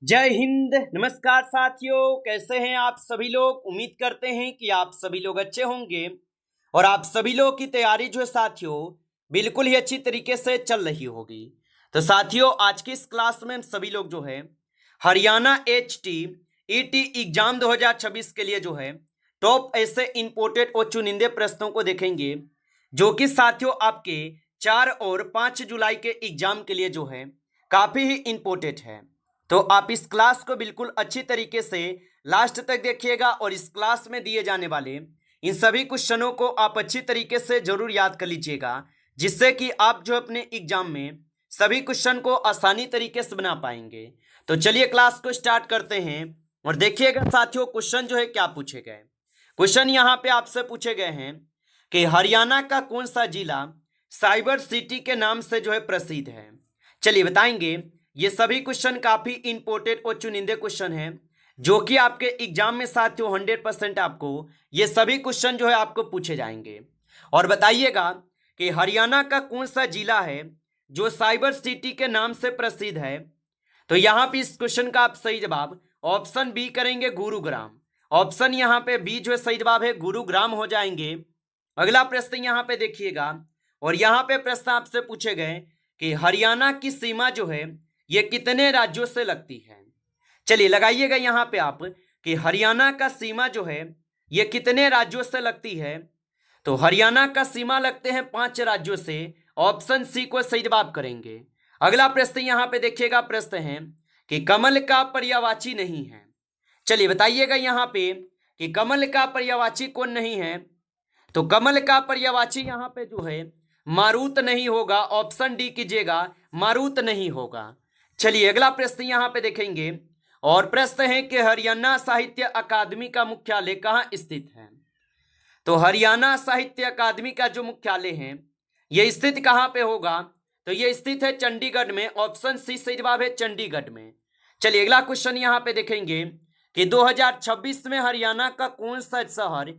जय हिंद। नमस्कार साथियों, कैसे हैं आप सभी लोग। उम्मीद करते हैं कि आप सभी लोग अच्छे होंगे और आप सभी लोग की तैयारी जो है साथियों बिल्कुल ही अच्छी तरीके से चल रही होगी। तो साथियों, आज की इस क्लास में हम सभी लोग जो है हरियाणा HT एग्जाम 2026 के लिए जो है टॉप ऐसे इंपोर्टेड और चुनिंदे प्रश्नों को देखेंगे, जो कि साथियों आपके 4 और 5 जुलाई के एग्जाम के लिए जो है काफी ही इंपोर्टेंट है। तो आप इस क्लास को बिल्कुल अच्छी तरीके से लास्ट तक देखिएगा और इस क्लास में दिए जाने वाले इन सभी क्वेश्चनों को आप अच्छी तरीके से जरूर याद कर लीजिएगा, जिससे कि आप जो अपने एग्जाम में सभी क्वेश्चन को आसानी तरीके से बना पाएंगे। तो चलिए क्लास को स्टार्ट करते हैं और देखिएगा साथियों क्वेश्चन जो है क्या पूछे गए। क्वेश्चन यहाँ पे आपसे पूछे गए हैं कि हरियाणा का कौन सा जिला साइबर सिटी के नाम से जो है प्रसिद्ध है। चलिए बताएंगे। ये सभी क्वेश्चन काफी इंपोर्टेंट और चुनिंदे क्वेश्चन हैं, जो कि आपके एग्जाम में साथियों 100% आपको ये सभी क्वेश्चन जो है आपको पूछे जाएंगे। और बताइएगा कि हरियाणा का कौन सा जिला है जो साइबर सिटी के नाम से प्रसिद्ध है। तो यहाँ पे इस क्वेश्चन का आप सही जवाब ऑप्शन बी करेंगे, गुरुग्राम। ऑप्शन यहाँ पे बी जो है सही जवाब है, गुरुग्राम हो जाएंगे। अगला प्रश्न यहाँ पे देखिएगा और यहाँ पे प्रश्न आपसे पूछे गए कि हरियाणा की सीमा जो है ये कितने राज्यों से लगती है। चलिए लगाइएगा यहाँ पे आप कि हरियाणा का सीमा जो है ये कितने राज्यों से लगती है। तो हरियाणा का सीमा लगते हैं 5 राज्यों से। ऑप्शन सी को सही जवाब करेंगे। अगला प्रश्न यहाँ पे देखिएगा, प्रश्न है कि कमल का पर्यायवाची नहीं है। चलिए बताइएगा यहाँ पे कि कमल का पर्यायवाची कौन नहीं है। तो कमल का पर्यायवाची यहाँ पे जो है मारुत नहीं होगा। ऑप्शन डी कीजिएगा, मारुत नहीं होगा। चलिए अगला प्रश्न यहाँ पे देखेंगे और प्रश्न है कि हरियाणा साहित्य अकादमी का मुख्यालय कहाँ स्थित है। तो हरियाणा साहित्य अकादमी का जो मुख्यालय है ये स्थित कहाँ पे होगा। तो ये स्थित है चंडीगढ़ में। ऑप्शन सी सही जवाब है, चंडीगढ़ में। चलिए अगला क्वेश्चन यहाँ पे देखेंगे कि 2026 में हरियाणा का कौन सा शहर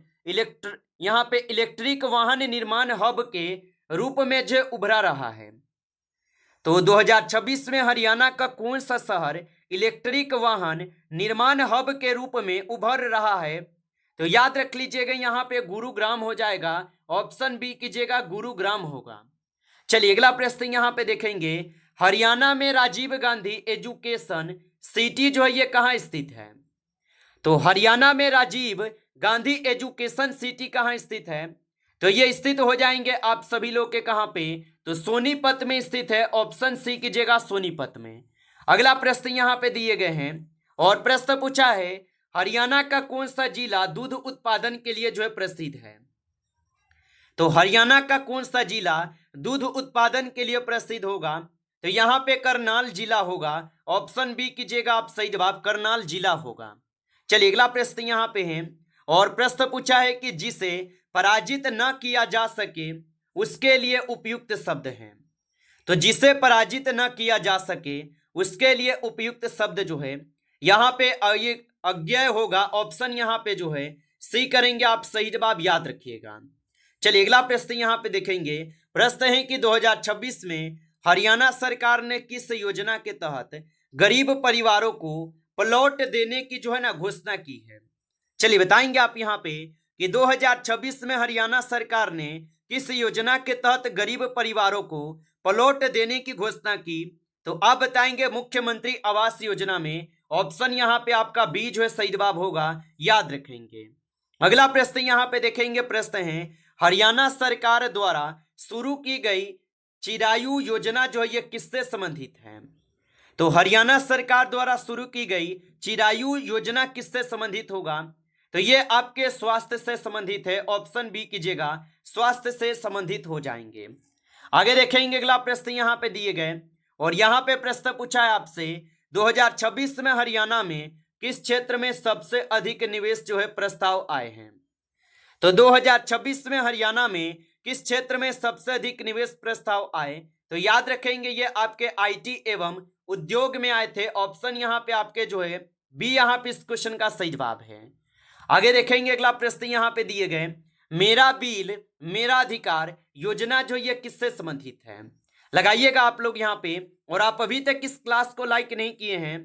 यहाँ पे इलेक्ट्रिक वाहन निर्माण हब के रूप में जो उभरा रहा है। तो 2026 में हरियाणा का कौन सा शहर इलेक्ट्रिक वाहन निर्माण हब के रूप में उभर रहा है। तो याद रख लीजिएगा यहाँ पे गुरुग्राम हो जाएगा। ऑप्शन बी कीजिएगा, गुरुग्राम होगा। चलिए अगला प्रश्न यहाँ पे देखेंगे, हरियाणा में राजीव गांधी एजुकेशन सिटी जो है ये कहाँ स्थित है। तो हरियाणा में राजीव गांधी एजुकेशन सिटी कहाँ स्थित है। तो ये स्थित हो जाएंगे आप सभी लोग के कहाँ पे। तो सोनीपत में स्थित है। ऑप्शन सी कीजिएगा, सोनीपत में। अगला प्रश्न यहाँ पे दिए गए हैं और प्रश्न पूछा है हरियाणा का कौन सा जिला दूध उत्पादन के लिए जो है प्रसिद्ध है। तो हरियाणा का कौन सा जिला दूध उत्पादन के लिए प्रसिद्ध होगा। तो यहाँ पे करनाल जिला होगा। ऑप्शन बी कीजिएगा आप सही जवाब, करनाल जिला होगा। चलिए अगला प्रश्न यहाँ पे है और प्रश्न पूछा है कि जिसे पराजित न किया जा सके उसके लिए उपयुक्त शब्द है। तो जिसे पराजित न किया जा सके उसके लिए उपयुक्त शब्द जो है यहाँ पे ये अज्ञेय होगा। ऑप्शन यहाँ पे जो है सी करेंगे आप सही जवाब, याद रखिएगा। चलिए अगला प्रश्न यहाँ पे देखेंगे। प्रश्न है कि 2026 में हरियाणा सरकार ने किस योजना के तहत गरीब परिवारों को प्लॉट देने की जो है ना घोषणा की है। चलिए बताएंगे आप यहाँ पे कि 2026 में हरियाणा सरकार ने किस योजना के तहत गरीब परिवारों को प्लॉट देने की घोषणा की। तो आप बताएंगे मुख्यमंत्री आवास योजना में। ऑप्शन यहाँ पे आपका बी जो है सही जवाब होगा, याद रखेंगे। अगला प्रश्न यहाँ पे देखेंगे। प्रश्न है हरियाणा सरकार द्वारा शुरू की गई चिरायु योजना जो है ये किससे संबंधित है। तो हरियाणा सरकार द्वारा शुरू की गई चिरायु योजना किससे संबंधित होगा। तो ये आपके स्वास्थ्य से संबंधित है। ऑप्शन बी कीजिएगा, स्वास्थ्य से संबंधित हो जाएंगे। आगे देखेंगे अगला प्रश्न यहाँ पे दिए गए और यहाँ पे प्रश्न पूछा है आपसे 2026 में हरियाणा में किस क्षेत्र में सबसे अधिक निवेश जो है प्रस्ताव आए हैं। तो 2026 में हरियाणा में किस क्षेत्र में सबसे अधिक निवेश प्रस्ताव आए। तो याद रखेंगे ये आपके आईटी एवं उद्योग में आए थे। ऑप्शन यहाँ पे आपके जो है बी यहाँ पे इस क्वेश्चन का सही जवाब है। आगे देखेंगे अगला प्रश्न यहाँ पे दिए गए, मेरा बिल मेरा अधिकार योजना जो ये किससे संबंधित है। लगाइएगा आप लोग यहाँ पे। और आप अभी तक इस क्लास को लाइक नहीं किए हैं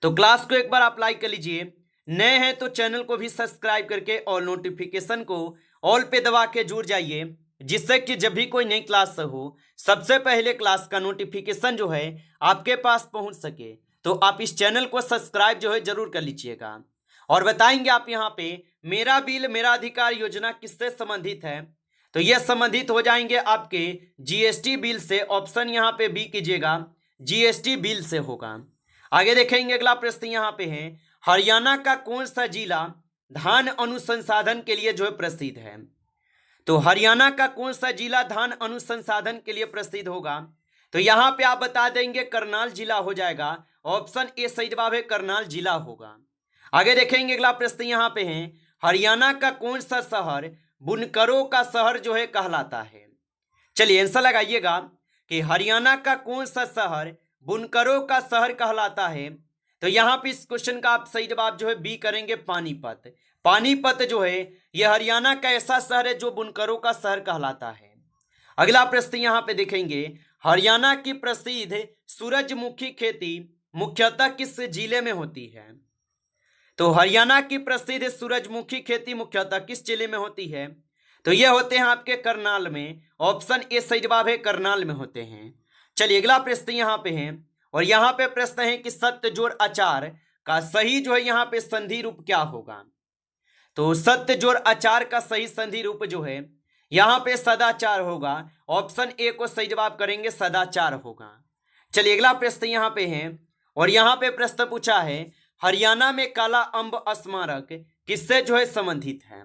तो क्लास को एक बार आप लाइक कर लीजिए, नए हैं तो चैनल को भी सब्सक्राइब करके और नोटिफिकेशन को ऑल पे दबा के जुड़ जाइए, जिससे कि जब भी कोई नई क्लास हो सबसे पहले क्लास का नोटिफिकेशन जो है आपके पास पहुंच सके। तो आप इस चैनल को सब्सक्राइब जो है जरूर कर लीजिएगा। और बताएंगे आप यहाँ पे मेरा बिल मेरा अधिकार योजना किससे संबंधित है, तो यह संबंधित हो जाएंगे आपके जीएसटी बिल से। ऑप्शन यहाँ पे बी कीजिएगा, जीएसटी बिल से होगा। आगे देखेंगे अगला प्रश्न यहाँ पे है, हरियाणा का कौन सा जिला धान अनुसंधान के लिए जो है प्रसिद्ध है। तो हरियाणा का कौन सा जिला धान अनुसंधान के लिए प्रसिद्ध होगा, तो यहाँ पे आप बता देंगे करनाल जिला हो जाएगा। ऑप्शन ए सही जवाब है, करनाल जिला होगा। आगे देखेंगे अगला प्रश्न यहाँ पे है, हरियाणा का कौन सा शहर बुनकरों का शहर जो है कहलाता है। चलिए आंसर लगाइएगा कि हरियाणा का कौन सा शहर बुनकरों का शहर कहलाता है। तो यहाँ पे इस क्वेश्चन का आप सही जवाब जो है बी करेंगे, पानीपत। पानीपत जो है यह हरियाणा का ऐसा शहर है जो बुनकरों का शहर कहलाता है। अगला प्रश्न यहाँ पे देखेंगे, हरियाणा की प्रसिद्ध सूरजमुखी खेती मुख्यतः किस जिले में होती है। तो हरियाणा की प्रसिद्ध सूरजमुखी खेती मुख्यतः किस जिले में होती है, तो यह होते हैं आपके करनाल में। ऑप्शन ए सही जवाब है, करनाल में होते हैं। चलिए अगला प्रश्न यहाँ पे है, और यहाँ पे प्रश्न है कि सत्य जोड़ आचार का सही जो है यहाँ पे संधि रूप क्या होगा। तो सत्य जोड़ आचार का सही संधि रूप जो है यहाँ पे सदाचार होगा। ऑप्शन ए को सही जवाब करेंगे, सदाचार होगा। चलिए अगला प्रश्न यहाँ पे है, और यहाँ पे प्रश्न पूछा है, हरियाणा में काला अम्ब स्मारक किससे जो है संबंधित है।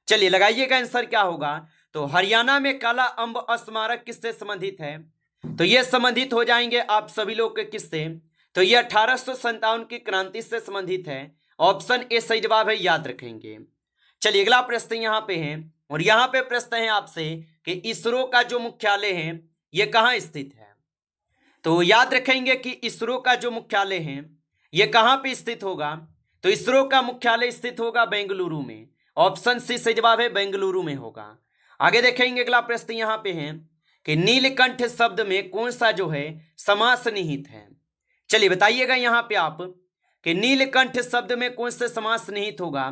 चलिए लगाइएगा आंसर क्या होगा। तो हरियाणा में काला अम्ब स्मारक किससे संबंधित है, तो ये संबंधित हो जाएंगे आप सभी लोग के किससे, तो ये 1857 की क्रांति से संबंधित है। ऑप्शन ए सही जवाब है, याद रखेंगे। चलिए अगला प्रश्न यहाँ पे है, और यहाँ पे प्रश्न है आपसे कि इसरो का जो मुख्यालय है ये कहाँ स्थित है। तो याद रखेंगे कि इसरो का जो मुख्यालय है ये कहाँ पे स्थित होगा, तो इसरो का मुख्यालय स्थित होगा बेंगलुरु में। ऑप्शन सी सही जवाब है, बेंगलुरु में होगा। आगे देखेंगे अगला प्रश्न यहाँ पे है कि नीलकंठ शब्द में कौन सा जो है समास निहित है। चलिए बताइएगा यहाँ पे आप कि नीलकंठ शब्द में कौन से समास निहित होगा।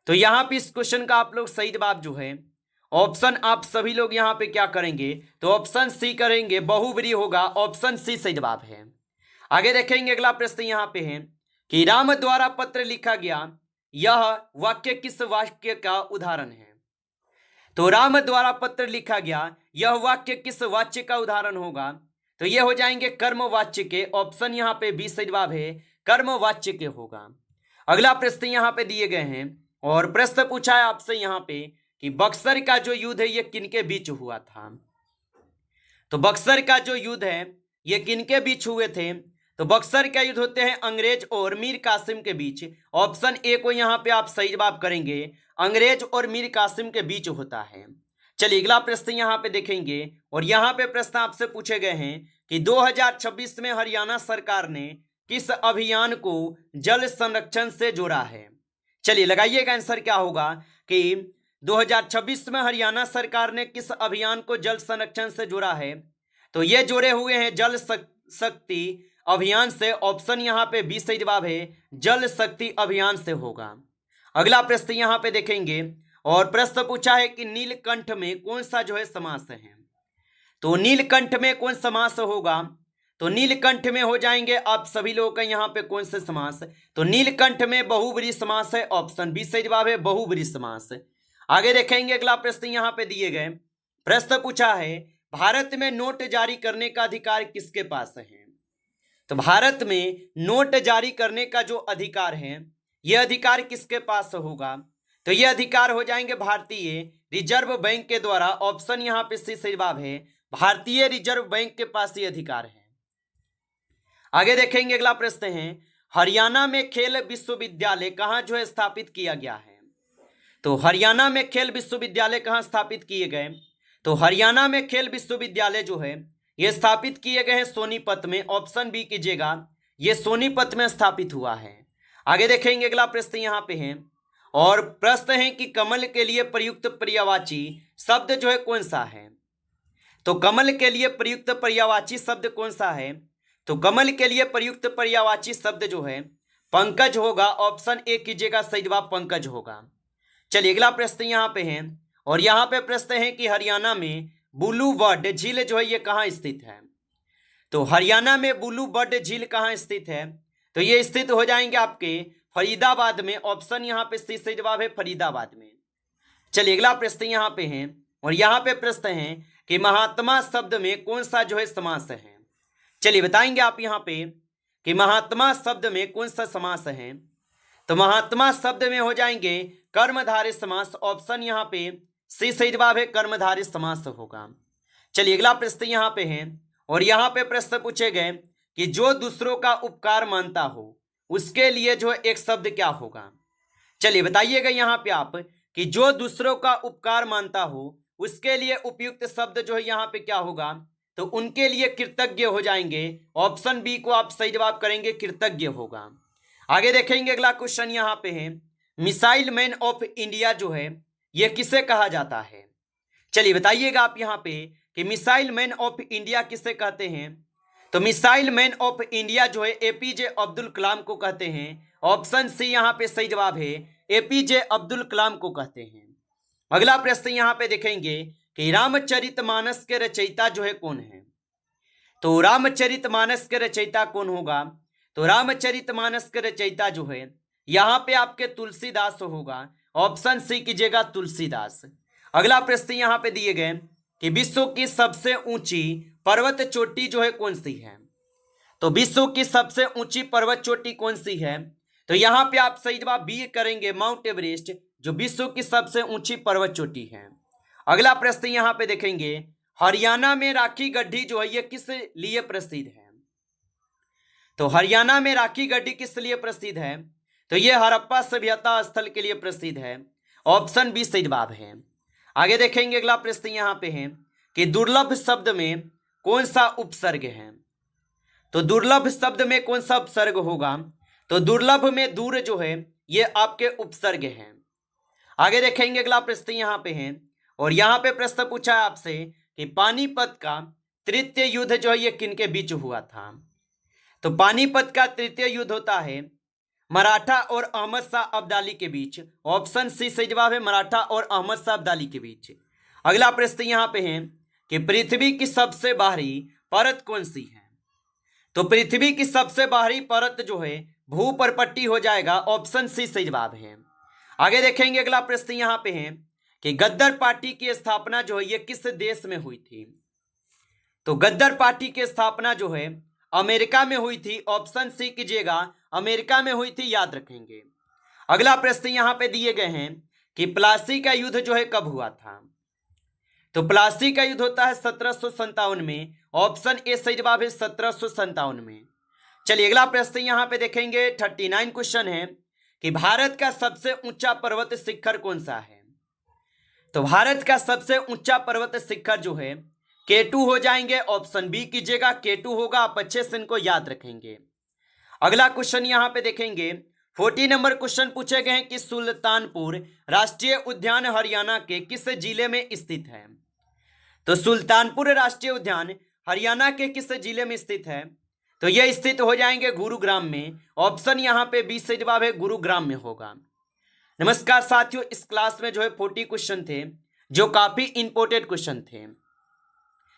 तो यहाँ पे इस क्वेश्चन का आप लोग सही जवाब जो है ऑप्शन आप सभी लोग यहाँ पे क्या करेंगे, तो ऑप्शन सी करेंगे, बहुब्री होगा। ऑप्शन सी सही जवाब है। आगे देखेंगे अगला प्रश्न यहाँ पे है कि राम द्वारा पत्र लिखा गया यह वाक्य किस वाक्य का उदाहरण है। तो राम द्वारा पत्र लिखा गया यह वाक्य किस वाच्य का उदाहरण होगा, तो ये हो जाएंगे कर्मवाच्य के। ऑप्शन यहाँ पे बी सही जवाब है, कर्मवाच्य के होगा। अगला प्रश्न यहाँ पे दिए गए हैं, और प्रश्न पूछा है आपसे यहाँ पे कि बक्सर का जो युद्ध है ये किनके बीच हुआ था। तो बक्सर का जो युद्ध है ये किनके बीच हुए थे, तो बक्सर का युद्ध होते हैं अंग्रेज और मीर कासिम के बीच। ऑप्शन ए को यहाँ पे आप सही जवाब करेंगे, अंग्रेज और मीर कासिम के बीच होता है। चलिए अगला प्रश्न यहाँ पे देखेंगे, और यहाँ पे प्रश्न आपसे पूछे गए हैं कि 2026 में हरियाणा सरकार ने किस अभियान को जल संरक्षण से जोड़ा है। चलिए लगाइएगा आंसर क्या होगा कि 2026 में हरियाणा सरकार ने किस अभियान को जल संरक्षण से जोड़ा है, तो ये जोड़े हुए हैं जल शक्ति अभियान से। ऑप्शन यहाँ पे बी सही जवाब है, जल शक्ति अभियान से होगा। अगला प्रश्न यहाँ पे देखेंगे, और प्रश्न पूछा है कि नीलकंठ में कौन सा जो है समास है। तो नीलकंठ में कौन समास होगा, तो नीलकंठ में हो जाएंगे आप सभी लोगों का यहाँ पे कौन से समास, तो नीलकंठ में बहुब्री समास है। ऑप्शन बी सही जवाब है, बहुब्री समास। आगे देखेंगे अगला प्रश्न यहाँ पे दिए गए, प्रश्न पूछा है भारत में नोट जारी करने का अधिकार किसके पास है। तो भारत में नोट जारी करने का जो अधिकार है यह अधिकार किसके पास होगा, तो यह अधिकार हो जाएंगे भारतीय रिजर्व बैंक के द्वारा। ऑप्शन यहाँ पे सही जवाब है, भारतीय रिजर्व बैंक के पास ये अधिकार है। आगे देखेंगे अगला प्रश्न है, हरियाणा में खेल विश्वविद्यालय कहाँ जो है स्थापित किया गया है। तो हरियाणा में खेल विश्वविद्यालय कहाँ स्थापित किए गए, तो हरियाणा में खेल विश्वविद्यालय जो है ये स्थापित किए गए हैं सोनीपत में। ऑप्शन बी कीजिएगा, ये सोनीपत में स्थापित हुआ है। आगे देखेंगे अगला प्रश्न यहाँ पे है, और प्रश्न है कि कमल के लिए प्रयुक्त पर्यायवाची शब्द जो है कौन सा है। तो कमल के लिए प्रयुक्त पर्यायवाची शब्द कौन सा है, तो कमल के लिए प्रयुक्त पर्यायवाची शब्द जो है पंकज होगा। ऑप्शन ए कीजिएगा, सही जवाब पंकज होगा। चलिए अगला प्रश्न यहाँ पे है, और यहाँ पे प्रश्न है कि हरियाणा में बुलू बर्ड झील जो है ये कहाँ स्थित है। तो हरियाणा में बुलू बर्ड झील कहाँ स्थित है, तो ये स्थित हो जाएंगे आपके फरीदाबाद में। ऑप्शन यहाँ पे सही जवाब है फरीदाबाद में। चलिए अगला प्रश्न यहाँ पे है, और यहाँ पे प्रश्न है कि महात्मा शब्द में कौन सा जो है समास है। चलिए बताएंगे आप यहाँ पे कि महात्मा शब्द में कौन सा समास है। तो महात्मा शब्द में हो जाएंगे कर्मधारय समास। ऑप्शन यहाँ पे सही जवाब है कर्मधारय समास होगा। चलिए अगला प्रश्न यहाँ पे है, और यहाँ पे प्रश्न पूछे गए कि जो दूसरों का उपकार मानता हो उसके लिए जो एक शब्द क्या होगा। चलिए बताइएगा यहाँ पे आप कि जो दूसरों का उपकार मानता हो उसके लिए उपयुक्त शब्द जो है यहाँ पे क्या होगा, तो उनके लिए कृतज्ञ हो जाएंगे। ऑप्शन बी को आप सही जवाब करेंगे, कृतज्ञ होगा। आगे देखेंगे अगला क्वेश्चन यहाँ पे है, मिसाइल मैन ऑफ इंडिया जो है यह किसे कहा जाता है। चलिए बताइएगा आप यहाँ पे कि मिसाइल मैन ऑफ इंडिया किसे कहते हैं। तो मिसाइल मैन ऑफ इंडिया जो है एपीजे अब्दुल कलाम को कहते हैं। ऑप्शन सी यहाँ पे सही जवाब है, एपीजे अब्दुल कलाम को कहते हैं। अगला प्रश्न यहाँ पे देखेंगे कि रामचरितमानस के रचयिता जो है कौन है। तो रामचरितमानस के रचयिता कौन होगा, तो रामचरितमानस के रचयिता जो है यहाँ पे आपके तुलसीदास होगा। ऑप्शन सी कीजिएगा तुलसीदास। अगला प्रश्न यहाँ पे दिए गए कि विश्व की सबसे ऊंची पर्वत चोटी जो है कौन सी है। तो विश्व की सबसे ऊंची पर्वत चोटी कौन सी है, तो यहाँ पे आप सही जवाब बी करेंगे, माउंट एवरेस्ट जो विश्व की सबसे ऊंची पर्वत चोटी है। अगला प्रश्न यहाँ पे देखेंगे, हरियाणा में राखी गड्ढी जो है ये किस लिए प्रसिद्ध है। तो हरियाणा में राखी गड्ढी किस लिए प्रसिद्ध है, तो ये हड़प्पा सभ्यता स्थल के लिए प्रसिद्ध है। ऑप्शन बी सही जवाब है। आगे देखेंगे अगला प्रश्न यहाँ पे है कि दुर्लभ शब्द में कौन सा उपसर्ग है। तो दुर्लभ शब्द में कौन सा उपसर्ग होगा, तो दुर्लभ में दूर जो है ये आपके उपसर्ग हैं। आगे देखेंगे अगला प्रश्न यहाँ पे है, और यहाँ पे प्रश्न पूछा है आपसे कि पानीपत का तृतीय युद्ध जो है ये किनके बीच हुआ था। तो पानीपत का तृतीय युद्ध होता है मराठा और अहमद शाह अब्दाली के बीच। ऑप्शन सी सही जवाब है, मराठा और अहमद शाह अब्दाली के बीच। अगला प्रश्न यहाँ पे है कि पृथ्वी की सबसे बाहरी परत कौन सी है। तो पृथ्वी की सबसे बाहरी परत जो है भूपर्पट्टी हो जाएगा। ऑप्शन सी सही जवाब है। आगे देखेंगे अगला प्रश्न यहाँ पे है कि गद्दार पार्टी की स्थापना जो है ये किस देश में हुई थी। तो गद्दार पार्टी की स्थापना जो है अमेरिका में हुई थी। ऑप्शन सी कीजिएगा, अमेरिका में हुई थी, याद रखेंगे। अगला प्रश्न यहाँ पे दिए गए हैं कि प्लासी का युद्ध जो है कब हुआ था। तो प्लासी का युद्ध होता है 1757 में। ऑप्शन ए सही जवाब है 1757 में। चलिए अगला प्रश्न यहाँ पे देखेंगे 39 क्वेश्चन है कि भारत का सबसे ऊंचा पर्वत शिखर कौन सा है। तो भारत का सबसे ऊंचा पर्वत शिखर जो है K2 हो जाएंगे। ऑप्शन बी कीजिएगा, K2 होगा। आप अच्छे से इनको याद रखेंगे। अगला क्वेश्चन यहाँ पे देखेंगे 40 नंबर क्वेश्चन पूछे गए हैं कि सुल्तानपुर राष्ट्रीय उद्यान हरियाणा के किस जिले में स्थित है। तो सुल्तानपुर राष्ट्रीय उद्यान हरियाणा के किस जिले में स्थित है, तो यह स्थित हो जाएंगे गुरुग्राम में। ऑप्शन यहाँ पे बी से जवाब है, गुरुग्राम में होगा। नमस्कार साथियों, इस क्लास में जो है 40 क्वेश्चन थे जो काफी इंपॉर्टेंट क्वेश्चन थे।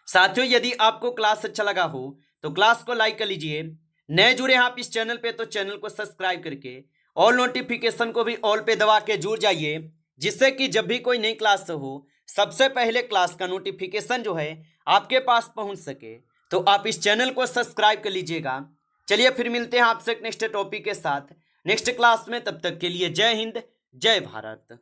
साथियों यदि आपको क्लास अच्छा लगा हो तो क्लास को लाइक कर लीजिए। नए जुड़े हैं आप इस चैनल पे तो चैनल को सब्सक्राइब करके ऑल नोटिफिकेशन को भी ऑल पे दबा के जुड़ जाइए, जिससे कि जब भी कोई नई क्लास हो सबसे पहले क्लास का नोटिफिकेशन जो है आपके पास पहुंच सके। तो आप इस चैनल को सब्सक्राइब कर लीजिएगा। चलिए फिर मिलते हैं आपसे नेक्स्ट टॉपिक के साथ नेक्स्ट क्लास में। तब तक के लिए जय हिंद, जय भारत।